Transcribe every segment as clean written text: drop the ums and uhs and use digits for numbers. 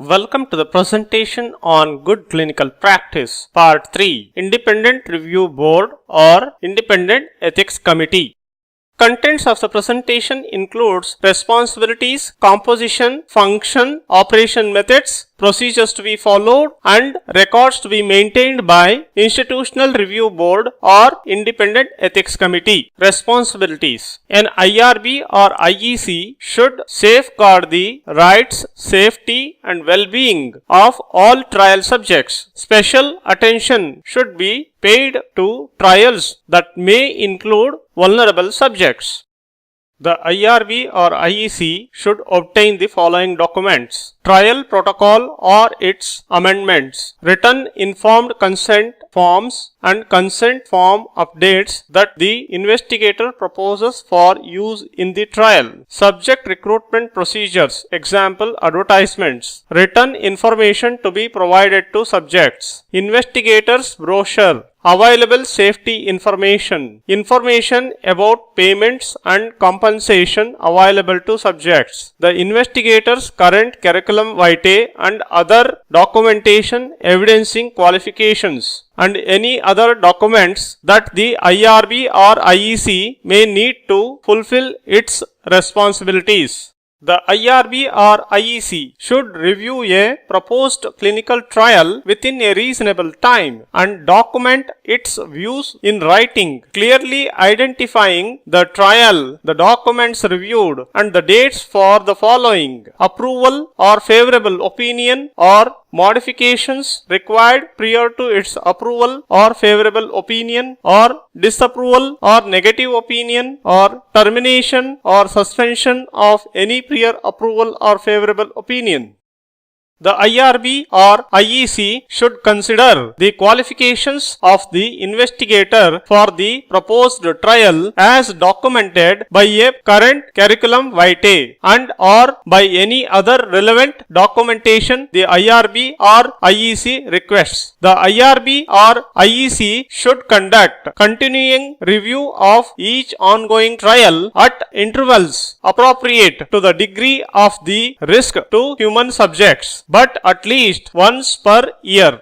Welcome to the presentation on Good Clinical Practice, Part 3, Independent Review Board or Independent Ethics Committee. Contents of the presentation includes responsibilities, composition, function, operation methods, procedures to be followed, and records to be maintained by Institutional Review Board or Independent Ethics Committee. Responsibilities. An IRB or IEC should safeguard the rights, safety, and well-being of all trial subjects. Special attention should be paid to trials that may include vulnerable subjects. The IRB or IEC should obtain the following documents: trial protocol or its amendments, written informed consent forms and consent form updates that the investigator proposes for use in the trial, subject recruitment procedures, example advertisements, written information to be provided to subjects, investigator's brochure, available safety information, information about payments and compensation available to subjects, the investigator's current curriculum vitae and other documentation evidencing qualifications, and any other documents that the IRB or IEC may need to fulfill its responsibilities. The IRB or IEC should review a proposed clinical trial within a reasonable time and document its views in writing, clearly identifying the trial, the documents reviewed, and the dates for the following: approval or favorable opinion or modifications required prior to its approval or favorable opinion, or disapproval or negative opinion, or termination or suspension of any prior approval or favorable opinion. The IRB or IEC should consider the qualifications of the investigator for the proposed trial as documented by a current curriculum vitae and or by any other relevant documentation the IRB or IEC requests. The IRB or IEC should conduct continuing review of each ongoing trial at intervals appropriate to the degree of the risk to human subjects, but at least once per year.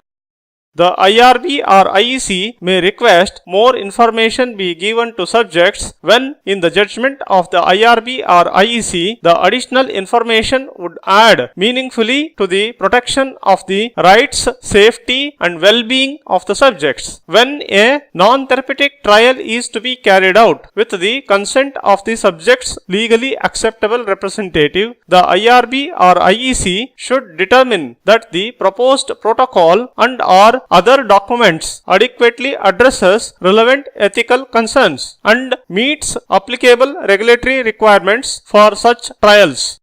The IRB or IEC may request more information be given to subjects when, in the judgment of the IRB or IEC, the additional information would add meaningfully to the protection of the rights, safety, and well-being of the subjects. When a non-therapeutic trial is to be carried out with the consent of the subject's legally acceptable representative, the IRB or IEC should determine that the proposed protocol and or other documents adequately addresses relevant ethical concerns and meets applicable regulatory requirements for such trials.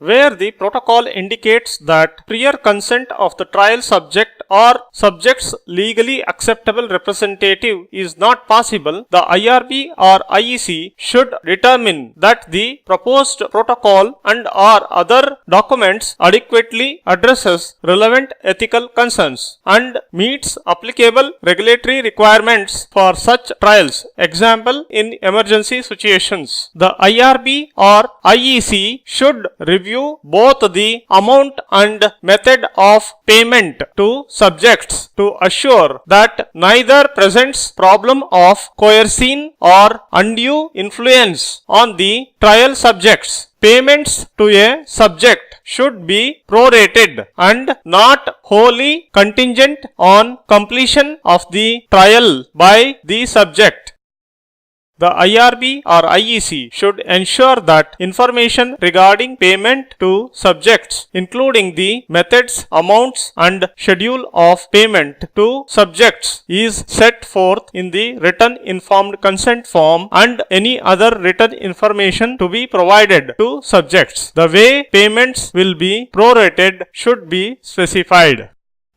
Where the protocol indicates that prior consent of the trial subject or subject's legally acceptable representative is not possible, the IRB or IEC should determine that the proposed protocol and or other documents adequately addresses relevant ethical concerns and meets applicable regulatory requirements for such trials, example in emergency situations. The IRB or IEC should review both the amount and method of payment to subjects to assure that neither presents problem of coercion or undue influence on the trial subjects. Payments to a subject should be prorated and not wholly contingent on completion of the trial by the subject. The IRB or IEC should ensure that information regarding payment to subjects, including the methods, amounts, and schedule of payment to subjects, is set forth in the written informed consent form and any other written information to be provided to subjects. The way payments will be prorated should be specified.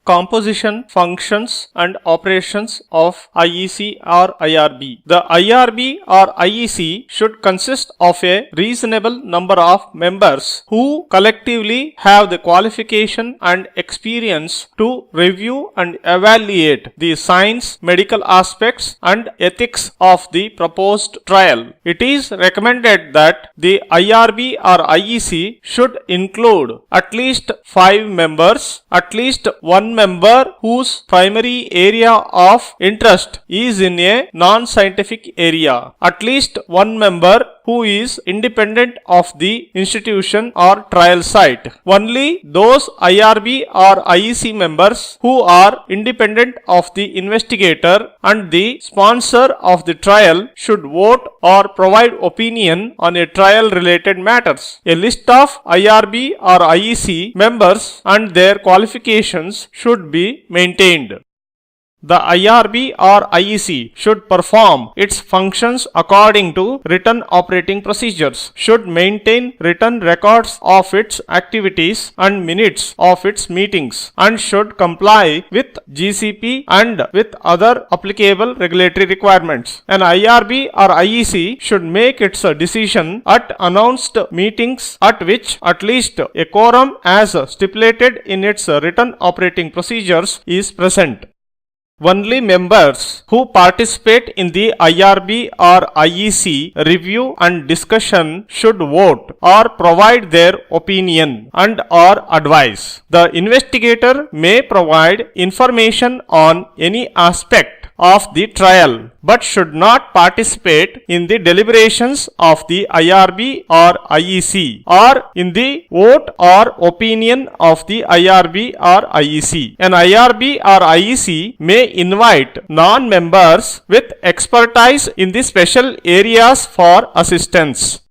Composition, functions and operations of IEC or IRB. The IRB or IEC should consist of a reasonable number of members who collectively have the qualification and experience to review and evaluate the science, medical aspects and ethics of the proposed trial. It is recommended that the IRB or IEC should include at least 5 members, at least one member whose primary area of interest is in a non-scientific area, at least one member who is independent of the institution or trial site. Only those IRB or IEC members who are independent of the investigator and the sponsor of the trial should vote or provide opinion on a trial related matters. A list of IRB or IEC members and their qualifications should be maintained. The IRB or IEC should perform its functions according to written operating procedures, should maintain written records of its activities and minutes of its meetings, and should comply with GCP and with other applicable regulatory requirements. An IRB or IEC should make its decision at announced meetings at which at least a quorum as stipulated in its written operating procedures is present. Only members who participate in the IRB or IEC review and discussion should vote or provide their opinion and or advice. The investigator may provide information on any aspect of the trial but should not participate in the deliberations of the IRB or IEC or in the vote or opinion of the IRB or IEC. An IRB or IEC may invite non-members with expertise in the special areas for assistance.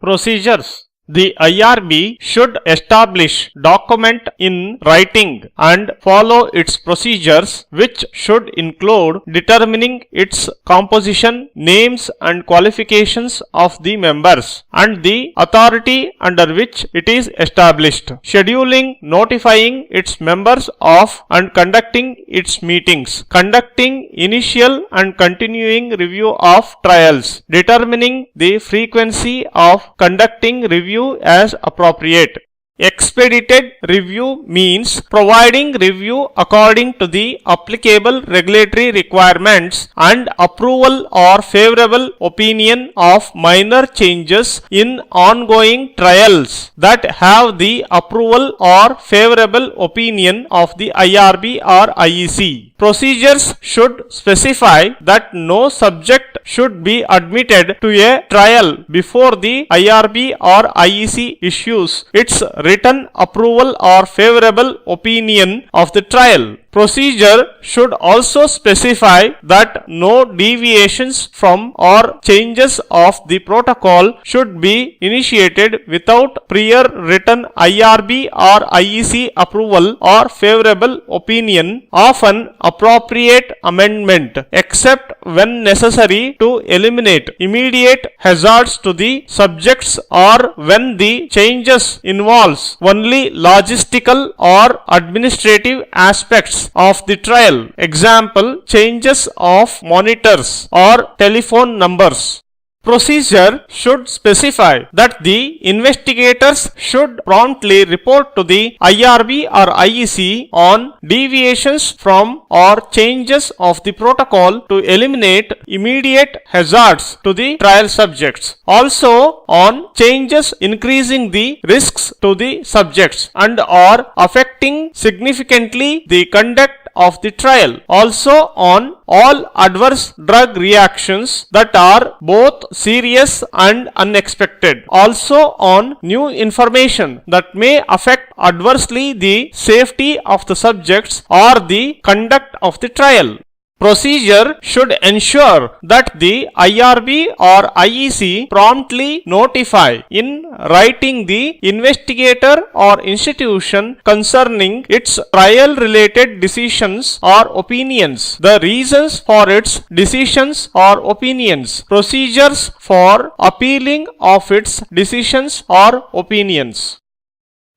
Procedures. The IRB should establish, document in writing and follow its procedures, which should include determining its composition, names and qualifications of the members and the authority under which it is established, scheduling, notifying its members of and conducting its meetings, conducting initial and continuing review of trials, determining the frequency of conducting review as appropriate. Expedited review means providing review according to the applicable regulatory requirements and approval or favorable opinion of minor changes in ongoing trials that have the approval or favorable opinion of the IRB or IEC. Procedures should specify that no subject should be admitted to a trial before the IRB or IEC issues its written approval or favorable opinion of the trial. Procedure should also specify that no deviations from or changes of the protocol should be initiated without prior written IRB or IEC approval or favorable opinion of an appropriate amendment, except when necessary to eliminate immediate hazards to the subjects or when the changes involves only logistical or administrative aspects of the trial. Example, changes of monitors or telephone numbers. Procedure should specify that the investigators should promptly report to the IRB or IEC on deviations from or changes of the protocol to eliminate immediate hazards to the trial subjects. Also on changes increasing the risks to the subjects and or affecting significantly the conduct of the trial. Also on all adverse drug reactions that are both serious and unexpected. Also on new information that may affect adversely the safety of the subjects or the conduct of the trial. Procedure should ensure that the IRB or IEC promptly notify in writing the investigator or institution concerning its trial related decisions or opinions, the reasons for its decisions or opinions, procedures for appealing of its decisions or opinions.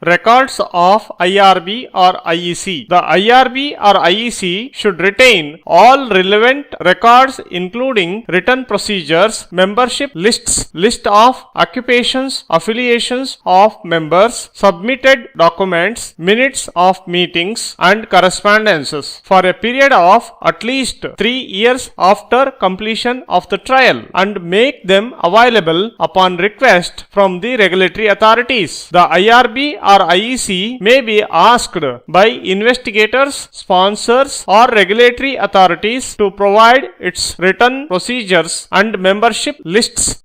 records of IRB or IEC. The IRB or IEC should retain all relevant records including written procedures, membership lists, list of occupations, affiliations of members, submitted documents, minutes of meetings and correspondences for a period of at least 3 years after completion of the trial and make them available upon request from the regulatory authorities. The IRB or IEC may be asked by investigators, sponsors or regulatory authorities to provide its written procedures and membership lists